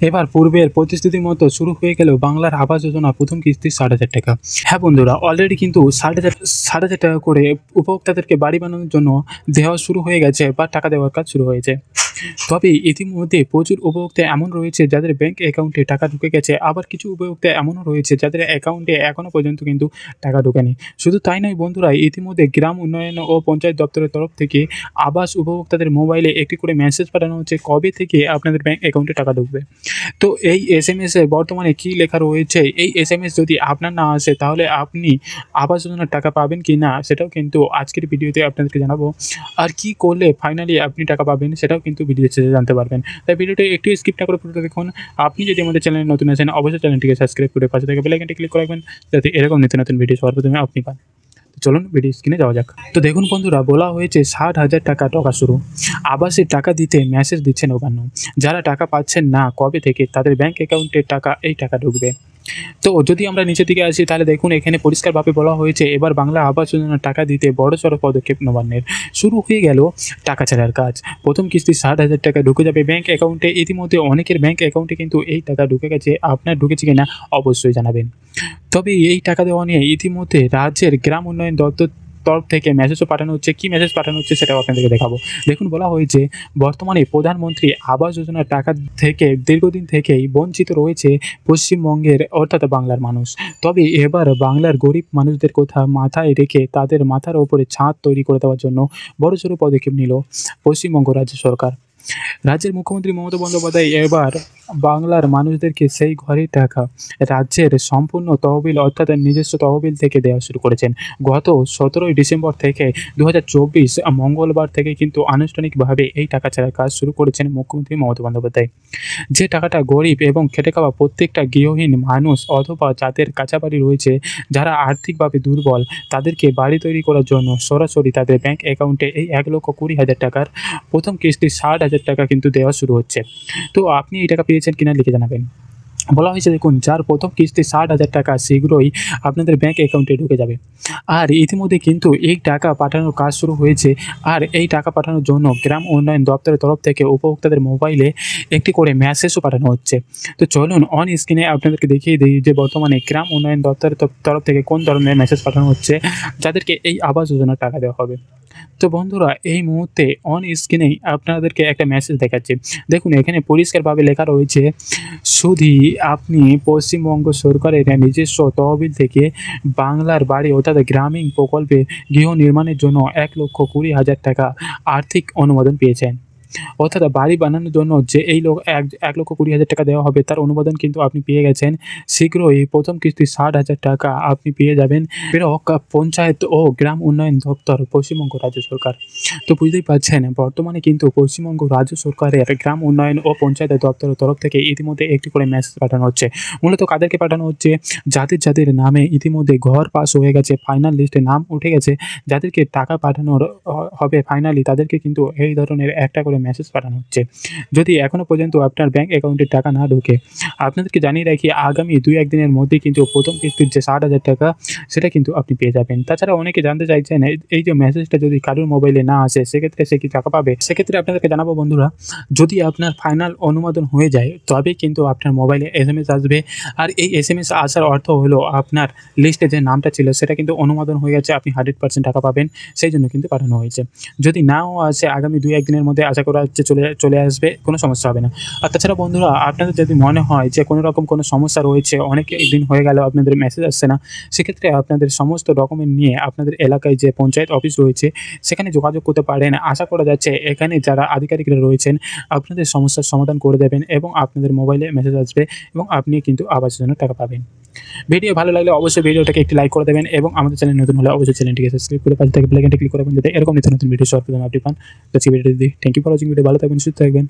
এবার পূর্বের প্রতিশ্রুতির মতো শুরু হয়ে গেল বাংলার আবাস যোজনা প্রথম কিস্তি ৬০,০০০ টাকা। হ্যাঁ বন্ধুরা, অলরেডি কিন্তু ৬০,০০০ টাকা করে উপভোক্তাদেরকে বাড়ি বানানোর জন্য দেওয়া শুরু হয়ে গেছে বা টাকা দেওয়ার কাজ শুরু হয়েছে। তবে ইতিমধ্যে প্রচুর উপভোক্তা এমন রয়েছে যাদের ব্যাংক অ্যাকাউন্টে টাকা ঢুকে গেছে, আবার কিছু উপভোক্তা এমনও রয়েছে যাদের অ্যাকাউন্টে এখনও পর্যন্ত কিন্তু টাকা ঢোকেনি। শুধু তাই নয় বন্ধুরা, ইতিমধ্যে গ্রাম উন্নয়ন ও পঞ্চায়েত দপ্তরের তরফ থেকে আবাস উপভোক্তাদের মোবাইলে একটি করে মেসেজ পাঠানো হচ্ছে কবে থেকে আপনাদের ব্যাংক অ্যাকাউন্টে টাকা ঢুকবে। তো এই এসএমএসে বর্তমানে কী লেখা রয়েছে, এই এসএমএস যদি আপনার না আসে তাহলে আপনি আবাস যোজনার টাকা পাবেন কি না সেটাও কিন্তু আজকের ভিডিওতে আপনাদেরকে জানাবো। আর কি করলে ফাইনালি আপনি টাকা পাবেন সেটাও কিন্তু ভিডিও শেষে জানতে পারবেন। তাই ভিডিওটি একটু স্কিপ না করে পুরোটা দেখুন। আপনি যদি আমাদের চ্যানেলে নতুন আছেন অবশ্যই চ্যানেলটিকে সাবস্ক্রাইব করে পাশে থেকে বেল আইকনটি ক্লিক করে রাখবেন যাতে এরকম নিত্য নতুন ভিডিও সবার প্রথমে আপনি পান। চলুন ভিডিও স্ক্রিনে যাওয়া যাক। তো দেখুন বন্ধুরা, বলা হয়েছে ৬০,০০০ টাকা টাকা শুরু। আবাসের টাকা দিতে মেসেজ দিচ্ছে নবান্ন। যারা টাকা পাচ্ছেন না কবে থেকে তাদের ব্যাংক অ্যাকাউন্টে টাকা ঢুকবে। তো যদি আমরা নিচের দিকে আসি তাহলে দেখুন এখানে পরিষ্কারভাবে বলা হয়েছে এবার বাংলা আবাস যোজনার টাকা দিতে বড়সড় পদক্ষেপ নবান্নের। শুরু হয়ে গেল টাকা ছাড়ার কাজ। প্রথম কিস্তি ৬০,০০০ টাকা ঢুকে যাবে ব্যাংক অ্যাকাউন্টে। ইতিমধ্যে অনেকের ব্যাংক অ্যাকাউন্টে কিন্তু এই টাকা ঢুকে গেছে। আপনার ঢুকেছে কিনা অবশ্যই জানাবেন। তবে এই টাকা দেওয়া নিয়ে ইতিমধ্যে রাজ্যের গ্রাম উন্নয়ন দপ্তর তরফ থেকে মেসেজও পাঠানো হচ্ছে। কী মেসেজ পাঠানো হচ্ছে সেটাও আপনাদেরকে দেখাবো। দেখুন বলা হয়েছে বর্তমানে প্রধানমন্ত্রী আবাস যোজনার টাকা থেকে দীর্ঘদিন থেকেই বঞ্চিত রয়েছে পশ্চিমবঙ্গের অর্থাৎ বাংলার মানুষ। তবে এবার বাংলার গরিব মানুষদের কথা মাথায় রেখে তাদের মাথার ওপরে ছাদ তৈরি করে দেওয়ার জন্য বড়সড় পদক্ষেপ নিল পশ্চিমবঙ্গ রাজ্য সরকার। রাজ্যের মুখ্যমন্ত্রী মমতা বন্দ্যোপাধ্যায় এবার বাংলার মানুষদেরকে সেই ঘরের টাকা রাজ্যের সম্পূর্ণ তহবিল অর্থাৎ নিজস্ব তহবিল থেকে দেওয়া শুরু করেছেন। গত ১৭ই ডিসেম্বর থেকে ২০২৪ মঙ্গলবার থেকে কিন্তু আনুষ্ঠানিকভাবে এই টাকা ছাড়ার কাজ শুরু করেছেন মুখ্যমন্ত্রী মমতা বন্দ্যোপাধ্যায়। যে টাকাটা গরিব এবং খেটে খাওয়া প্রত্যেকটা গৃহহীন মানুষ অথবা যাদের কাঁচা বাড়ি রয়েছে, যারা আর্থিকভাবে দুর্বল, তাদেরকে বাড়ি তৈরি করার জন্য সরাসরি তাদের ব্যাংক অ্যাকাউন্টে এই ১,২০,০০০ টাকার প্রথম কিস্তি ৬০,০০০ টাকা কিন্তু দেওয়া শুরু হচ্ছে। তো আপনি এই টাকা পেয়েছেন কিনা লিখে জানাবেন। বলা হয়েছে দেখুন, যার প্রথম কিস্তি ৬০,০০০ টাকা শীঘ্রই আপনাদের ব্যাংক অ্যাকাউন্টে ঢুকে যাবে। আর ইতিমধ্যে কিন্তু এই টাকা পাঠানোর কাজ শুরু হয়েছে। আর এই টাকা পাঠানোর জন্য গ্রাম উন্নয়ন দপ্তরের তরফ থেকে উপভোক্তাদের মোবাইলে একটি করে মেসেজও পাঠানো হচ্ছে। তো চলুন অন স্ক্রিনে আপনাদেরকে দেখিয়ে দিই যে বর্তমানে গ্রাম উন্নয়ন দপ্তরের তরফ থেকে কোন ধরনের মেসেজ পাঠানো হচ্ছে যাদেরকে এই আবাস যোজনার টাকা দেওয়া হবে। তো বন্ধুরা, এই মুহূর্তে অন স্ক্রিনেই আপনাদেরকে একটা মেসেজ দেখাচ্ছি। দেখুন এখানে পরিষ্কারভাবে লেখা রয়েছে, শুধু আপনি পশ্চিমবঙ্গ সরকারের নিজস্ব তহবিল থেকে বাংলার বাড়ি অর্থাৎ গ্রামীণ প্রকল্পে গৃহ নির্মাণের জন্য ১,২০,০০০ টাকা আর্থিক অনুমোদন পেয়েছেন। অর্থাৎ বাড়ি বানানোর জন্য যে এই ১,২০,০০০ টাকা দেওয়া হবে তার অনুমোদন কিন্তু আপনি পেয়ে গেছেন। শীঘ্রই প্রথম কিস্তি ৬০,০০০ টাকা আপনি পেয়ে যাবেন। প্রেরক পঞ্চায়েত ও গ্রাম উন্নয়ন দপ্তর পশ্চিমবঙ্গ রাজ্য সরকার। তো বুঝতেই পারছেন বর্তমানে কিন্তু পশ্চিমবঙ্গ রাজ্য সরকারের গ্রাম উন্নয়ন ও পঞ্চায়েত দপ্তরের তরফ থেকে ইতিমধ্যে একটি করে মেসেজ পাঠানো হচ্ছে। মূলত কাদেরকে পাঠানো হচ্ছে, যাদের নামে ইতিমধ্যে ঘর পাস হয়ে গেছে, ফাইনাল লিস্টে নাম উঠে গেছে, যাদেরকে টাকা পাঠানোর হবে ফাইনালি তাদেরকে কিন্তু এই ধরনের একটা করে মেসেজ পাঠানো হচ্ছে। যদি এখনও পর্যন্ত আপনার ব্যাংক অ্যাকাউন্টে টাকা না ঢোকে, আপনাদেরকে জানিয়ে রাখি আগামী ২-১ দিনের মধ্যেই কিন্তু প্রথম কিস্তির যে ৬০,০০০ টাকা সেটা কিন্তু আপনি পেয়ে যাবেন। তাছাড়া অনেকে জানতে চাইছেন এই যে মেসেজটা যদি কারোর মোবাইলে না আসে সেক্ষেত্রে সে কি টাকা পাবে? সেক্ষেত্রে আপনাদেরকে জানাবো বন্ধুরা, যদি আপনার ফাইনাল অনুমোদন হয়ে যায় তবে কিন্তু আপনার মোবাইলে এসএমএস আসবে। আর এই এসএমএস আসার অর্থ হলো আপনার লিস্টে যে নামটা ছিল সেটা কিন্তু অনুমোদন হয়ে গেছে, আপনি 100% টাকা পাবেন। সেই জন্য কিন্তু পাঠানো হয়েছে। যদি নাও আসে আগামী ২-১ দিনের মধ্যে আশা করা হচ্ছে চলে আসবে, কোনো সমস্যা হবে না। আর তাছাড়া বন্ধুরা, আপনাদের যদি মনে হয় যে কোনো রকম কোনো সমস্যা রয়েছে, অনেক দিন হয়ে গেল আপনাদের মেসেজ আসছে না, সেক্ষেত্রে আপনাদের সমস্ত ডকুমেন্ট নিয়ে আপনাদের এলাকায় যে পঞ্চায়েত অফিস রয়েছে সেখানে যোগাযোগ করতে পারেন। আশা করা যাচ্ছে এখানে যারা আধিকারিকরা রয়েছেন আপনাদের সমস্যার সমাধান করে দেবেন এবং আপনাদের মোবাইলে মেসেজ আসবে এবং আপনি কিন্তু আবাস যোজনার টাকা পাবেন। ভিডিও ভালো লাগলে অবশ্যই ভিডিওটাকে একটি লাইক করে দেবেন এবং আমাদের চ্যানেল নতুন হলে অবশ্যই চ্যানেলটিকে সাবস্ক্রাইব করে পাশে থেকে বেল আইকনটি ক্লিক করবেন যাতে এরকম নিত্য নতুন ভিডিও সর্বপ্রথম আপনি পান। আজকে ভিডিওটি দিই। Thank you for watching video. ভালো থাকবেন, সুস্থ থাকবেন।